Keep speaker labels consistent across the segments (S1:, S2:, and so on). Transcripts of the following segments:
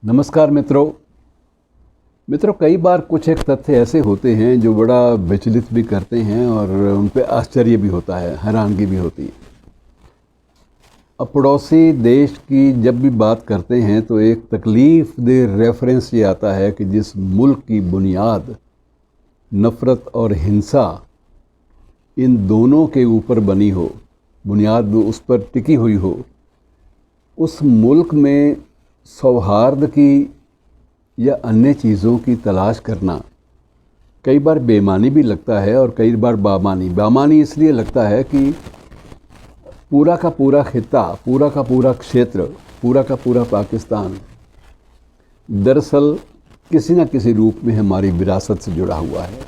S1: नमस्कार मित्रों, कई बार कुछ एक तथ्य ऐसे होते हैं जो बड़ा विचलित भी करते हैं और उन पे आश्चर्य भी होता है, हैरानगी भी होती है। अब पड़ोसी देश की जब भी बात करते हैं तो एक तकलीफ दे रेफरेंस ये आता है कि जिस मुल्क की बुनियाद नफ़रत और हिंसा इन दोनों के ऊपर बनी हो, बुनियाद उस पर टिकी हुई हो, उस मुल्क में सौहार्द की या अन्य चीज़ों की तलाश करना कई बार बेईमानी भी लगता है और कई बार बामानी इसलिए लगता है कि पूरा का पूरा खित्ता, पूरा का पूरा क्षेत्र, पूरा का पूरा पाकिस्तान दरअसल किसी न किसी रूप में हमारी विरासत से जुड़ा हुआ है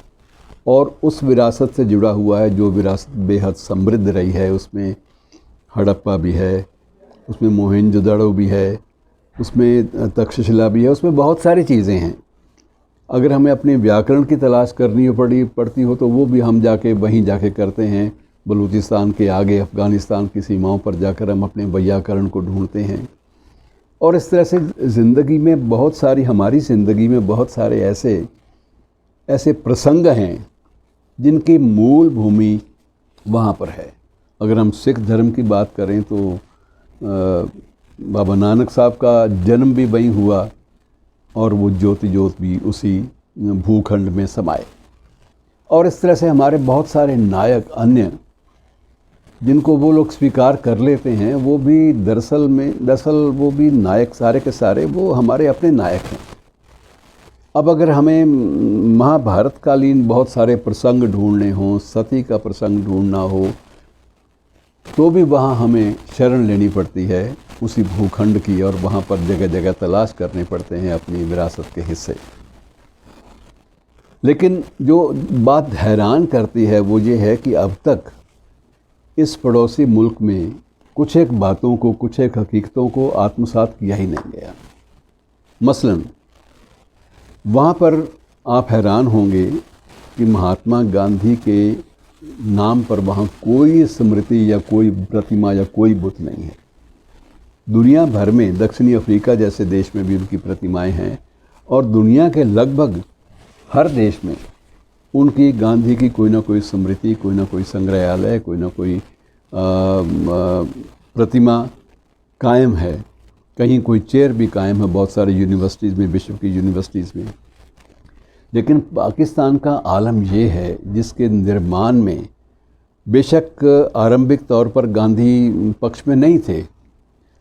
S1: और उस विरासत से जुड़ा हुआ है जो विरासत बेहद समृद्ध रही है। उसमें हड़प्पा भी है, उसमें मोहनजोदड़ो भी है, उसमें तक्षशिला भी है, उसमें बहुत सारी चीज़ें हैं। अगर हमें अपने व्याकरण की तलाश करनी पड़ती हो तो वो भी हम वहीं जाके करते हैं। बलूचिस्तान के आगे अफ़गानिस्तान की सीमाओं पर जाकर हम अपने व्याकरण को ढूंढते हैं। और इस तरह से ज़िंदगी में हमारी ज़िंदगी में बहुत सारे ऐसे प्रसंग हैं जिनकी मूल भूमि वहाँ पर है। अगर हम सिख धर्म की बात करें तो बाबा नानक साहब का जन्म भी वहीं हुआ और वो ज्योति ज्योत भी उसी भूखंड में समाए। और इस तरह से हमारे बहुत सारे नायक अन्य जिनको वो लोग स्वीकार कर लेते हैं, वो भी दरअसल वो भी नायक सारे के सारे वो हमारे अपने नायक हैं। अब अगर हमें महाभारत कालीन बहुत सारे प्रसंग ढूंढने हों, सती का प्रसंग ढूंढना हो, तो भी वहाँ हमें शरण लेनी पड़ती है उसी भूखंड की और वहाँ पर जगह जगह तलाश करने पड़ते हैं अपनी विरासत के हिस्से। लेकिन जो बात हैरान करती है वो ये है कि अब तक इस पड़ोसी मुल्क में कुछ एक बातों को, कुछ एक हकीकतों को आत्मसात किया ही नहीं गया। मसलन वहाँ पर आप हैरान होंगे कि महात्मा गांधी के नाम पर वहाँ कोई स्मृति या कोई प्रतिमा या कोई बुत नहीं है। दुनिया भर में दक्षिणी अफ्रीका जैसे देश में भी उनकी प्रतिमाएं हैं और दुनिया के लगभग हर देश में उनकी गांधी की कोई ना कोई स्मृति, कोई ना कोई संग्रहालय, कोई ना कोई प्रतिमा कायम है। कहीं कोई चेयर भी कायम है बहुत सारे यूनिवर्सिटीज़ में, विश्व की यूनिवर्सिटीज़ में। लेकिन पाकिस्तान का आलम ये है जिसके निर्माण में बेशक आरंभिक तौर पर गांधी पक्ष में नहीं थे,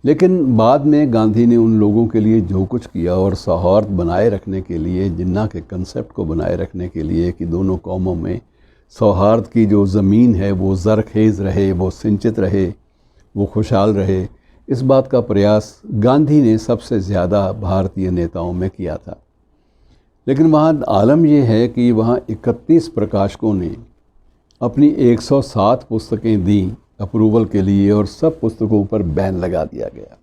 S1: लेकिन बाद में गांधी ने उन लोगों के लिए जो कुछ किया और सौहार्द बनाए रखने के लिए, जिन्ना के कंसेप्ट को बनाए रखने के लिए कि दोनों कौमों में सौहार्द की जो ज़मीन है वो ज़रखेज़ रहे, वो सिंचित रहे, वो खुशहाल रहे, इस बात का प्रयास गांधी ने सबसे ज़्यादा भारतीय नेताओं में किया था। लेकिन वहाँ आलम यह है कि वहाँ 31 प्रकाशकों ने अपनी 107 पुस्तकें दी अप्रूवल के लिए और सब पुस्तकों पर बैन लगा दिया गया।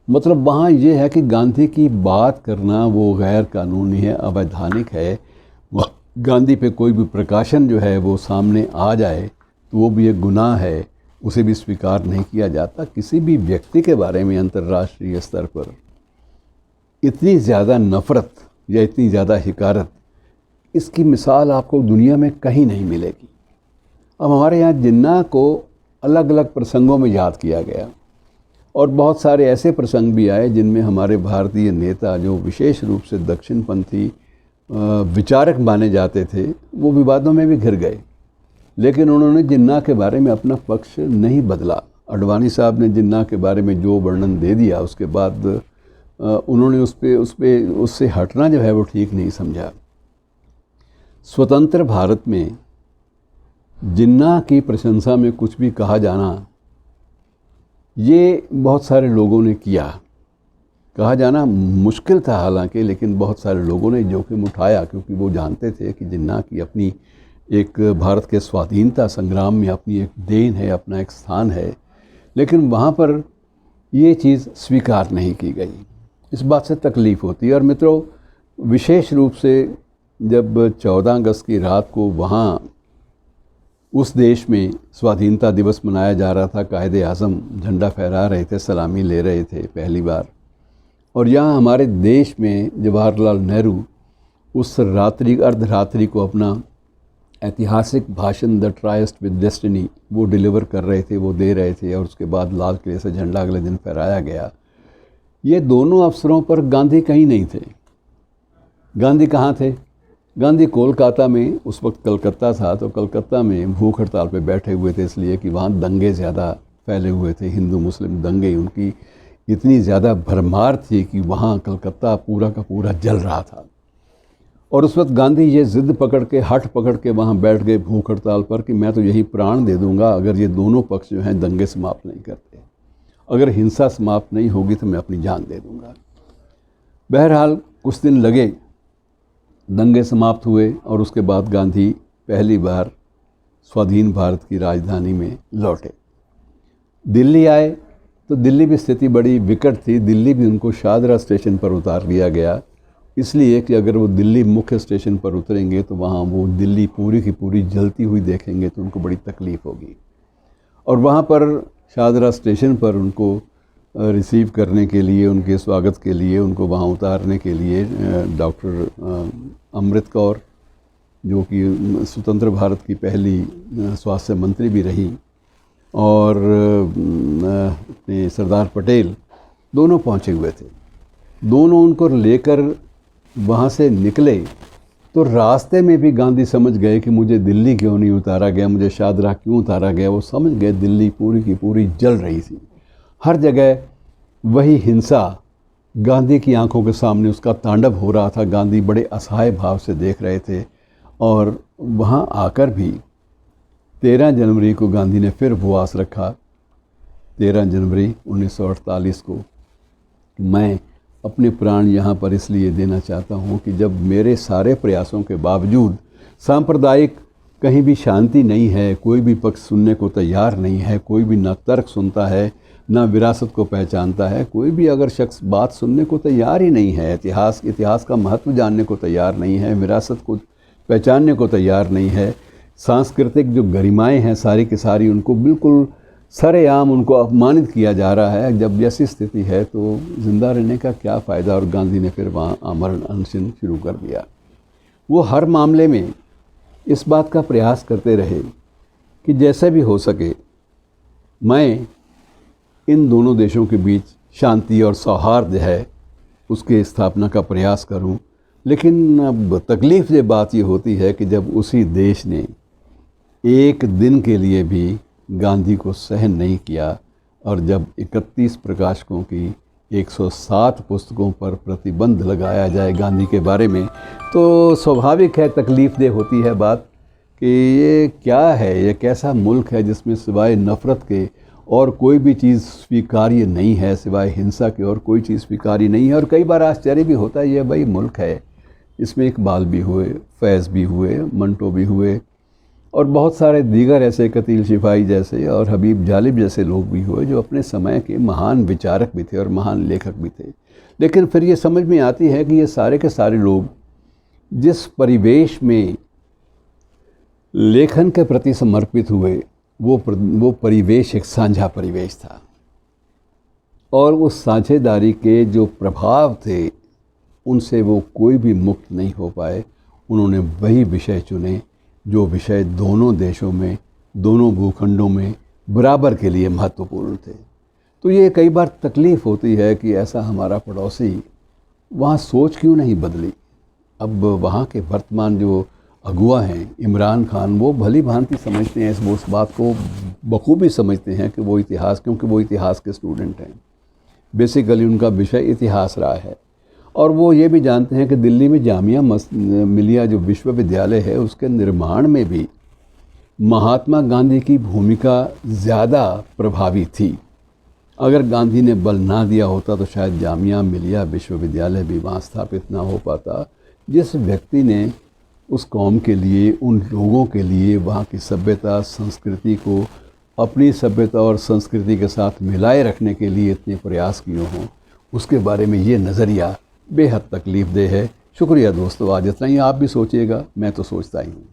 S1: मतलब वहाँ ये है कि गांधी की बात करना वो गैर कानूनी है, अवैधानिक है। गांधी पे कोई भी प्रकाशन जो है वो सामने आ जाए तो वो भी एक गुनाह है, उसे भी स्वीकार नहीं किया जाता। किसी भी व्यक्ति के बारे में अंतर्राष्ट्रीय स्तर पर इतनी ज़्यादा नफ़रत या इतनी ज़्यादा हिकारत, इसकी मिसाल आपको दुनिया में कहीं नहीं मिलेगी। अब हमारे यहाँ जिन्ना को अलग अलग प्रसंगों में याद किया गया और बहुत सारे ऐसे प्रसंग भी आए जिनमें हमारे भारतीय नेता जो विशेष रूप से दक्षिणपंथी विचारक माने जाते थे वो विवादों में भी घिर गए। लेकिन उन्होंने जिन्ना के बारे में अपना पक्ष नहीं बदला। अडवाणी साहब ने जिन्ना के बारे में जो वर्णन दे दिया उसके बाद उन्होंने उससे हटना जो है वो ठीक नहीं समझा। स्वतंत्र भारत में जिन्ना की प्रशंसा में कुछ भी कहा जाना, ये बहुत सारे लोगों ने किया। कहा जाना मुश्किल था हालांकि, लेकिन बहुत सारे लोगों ने जोखिम उठाया क्योंकि वो जानते थे कि जिन्ना की अपनी एक भारत के स्वाधीनता संग्राम में अपनी एक देन है, अपना एक स्थान है। लेकिन वहाँ पर ये चीज़ स्वीकार नहीं की गई। इस बात से तकलीफ़ होती है। और मित्रों, विशेष रूप से जब 14 अगस्त की रात को वहाँ उस देश में स्वाधीनता दिवस मनाया जा रहा था, कायदे आज़म झंडा फहरा रहे थे, सलामी ले रहे थे पहली बार, और यहाँ हमारे देश में जवाहरलाल नेहरू उस रात्रि अर्धरात्रि को अपना ऐतिहासिक भाषण द ट्राइस्ट विद डेस्टिनी वो डिलीवर कर रहे थे, वो दे रहे थे, और उसके बाद लाल किले से झंडा अगले दिन फहराया गया। ये दोनों अवसरों पर गांधी कहीं नहीं थे। गांधी कहाँ थे? गांधी कोलकाता में, उस वक्त कलकत्ता था, तो कलकत्ता में भूख हड़ताल पे बैठे हुए थे, इसलिए कि वहाँ दंगे ज़्यादा फैले हुए थे, हिंदू मुस्लिम दंगे, उनकी इतनी ज़्यादा भरमार थी कि वहाँ कलकत्ता पूरा का पूरा जल रहा था। और उस वक्त गांधी ये ज़िद पकड़ के, हठ पकड़ के वहाँ बैठ गए भूख हड़ताल पर कि मैं तो यही प्राण दे दूँगा अगर ये दोनों पक्ष जो हैं दंगे समाप्त नहीं करते, अगर हिंसा समाप्त नहीं होगी तो मैं अपनी जान दे दूँगा। बहरहाल कुछ दिन लगे, दंगे समाप्त हुए और उसके बाद गांधी पहली बार स्वाधीन भारत की राजधानी में लौटे। दिल्ली आए तो दिल्ली में स्थिति बड़ी विकट थी। दिल्ली भी उनको शाहदरा स्टेशन पर उतार दिया गया, इसलिए कि अगर वो दिल्ली मुख्य स्टेशन पर उतरेंगे तो वहाँ वो दिल्ली पूरी की पूरी जलती हुई देखेंगे तो उनको बड़ी तकलीफ़ होगी। और वहाँ पर शाहदरा स्टेशन पर उनको रिसीव करने के लिए, उनके स्वागत के लिए, उनको वहाँ उतारने के लिए डॉक्टर अमृत कौर, जो कि स्वतंत्र भारत की पहली स्वास्थ्य मंत्री भी रही, और अपने सरदार पटेल, दोनों पहुँचे हुए थे। दोनों उनको लेकर वहाँ से निकले तो रास्ते में भी गांधी समझ गए कि मुझे दिल्ली क्यों नहीं उतारा गया, मुझे शाहदरा क्यों उतारा गया। वो समझ गए दिल्ली पूरी की पूरी जल रही थी, हर जगह वही हिंसा गांधी की आंखों के सामने उसका तांडव हो रहा था। गांधी बड़े असहाय भाव से देख रहे थे। और वहाँ आकर भी 13 जनवरी को गांधी ने फिर उपवास रखा, 13 जनवरी 1948 को। मैं अपने प्राण यहाँ पर इसलिए देना चाहता हूँ कि जब मेरे सारे प्रयासों के बावजूद सांप्रदायिक कहीं भी शांति नहीं है, कोई भी पक्ष सुनने को तैयार नहीं है, कोई भी ना तर्क सुनता है, ना विरासत को पहचानता है, कोई भी अगर शख्स बात सुनने को तैयार ही नहीं है, इतिहास का महत्व जानने को तैयार नहीं है, विरासत को पहचानने को तैयार नहीं है, सांस्कृतिक जो गरिमाएं हैं सारी की सारी उनको बिल्कुल सरेआम उनको अपमानित किया जा रहा है, जब जैसी स्थिति है तो ज़िंदा रहने का क्या फ़ायदा। और गांधी ने फिर वहाँ आमरण अनशन शुरू कर दिया। वो हर मामले में इस बात का प्रयास करते रहे कि जैसे भी हो सके मैं इन दोनों देशों के बीच शांति और सौहार्द है उसके स्थापना का प्रयास करूं। लेकिन अब तकलीफ़ ये बात ये होती है कि जब उसी देश ने एक दिन के लिए भी गांधी को सहन नहीं किया, और जब 31 प्रकाशकों की 107 पुस्तकों पर प्रतिबंध लगाया जाए गांधी के बारे में, तो स्वाभाविक है तकलीफ़देह होती है बात कि ये क्या है, ये कैसा मुल्क है जिसमें सिवाय नफ़रत के और कोई भी चीज़ स्वीकार्य नहीं है, सिवाय हिंसा के और कोई चीज़ स्वीकार्य नहीं है। और कई बार आश्चर्य भी होता है, ये भाई मुल्क है, इसमें इकबाल भी हुए, फैज़ भी हुए, मंटो भी हुए, और बहुत सारे दीगर ऐसे कतील शिफाई जैसे और हबीब जालिब जैसे लोग भी हुए जो अपने समय के महान विचारक भी थे और महान लेखक भी थे। लेकिन फिर ये समझ में आती है कि ये सारे के सारे लोग जिस परिवेश में लेखन के प्रति समर्पित हुए वो परिवेश एक साझा परिवेश था, और उस साझेदारी के जो प्रभाव थे उनसे वो कोई भी मुक्त नहीं हो पाए। उन्होंने वही विषय चुने जो विषय दोनों देशों में, दोनों भूखंडों में बराबर के लिए महत्वपूर्ण थे। तो ये कई बार तकलीफ़ होती है कि ऐसा हमारा पड़ोसी वहाँ सोच क्यों नहीं बदली। अब वहाँ के वर्तमान जो अगुआ हैं इमरान खान, वो भली भांति समझते हैं वो उस बात को बखूबी समझते हैं कि वो इतिहास, क्योंकि वो इतिहास के स्टूडेंट हैं, बेसिकली उनका विषय इतिहास रहा है। और वो ये भी जानते हैं कि दिल्ली में जामिया मिलिया जो विश्वविद्यालय है उसके निर्माण में भी महात्मा गांधी की भूमिका ज़्यादा प्रभावी थी। अगर गांधी ने बल ना दिया होता तो शायद जामिया मिलिया विश्वविद्यालय भी वहाँ स्थापित ना हो पाता। जिस व्यक्ति ने उस कौम के लिए, उन लोगों के लिए वहाँ की सभ्यता संस्कृति को अपनी सभ्यता और संस्कृति के साथ मिलाए रखने के लिए इतने प्रयास किए हों, उसके बारे में ये नज़रिया बेहद तकलीफ़देह है। शुक्रिया दोस्तों, आज इतना ही। आप भी सोचिएगा, मैं तो सोचता ही हूँ।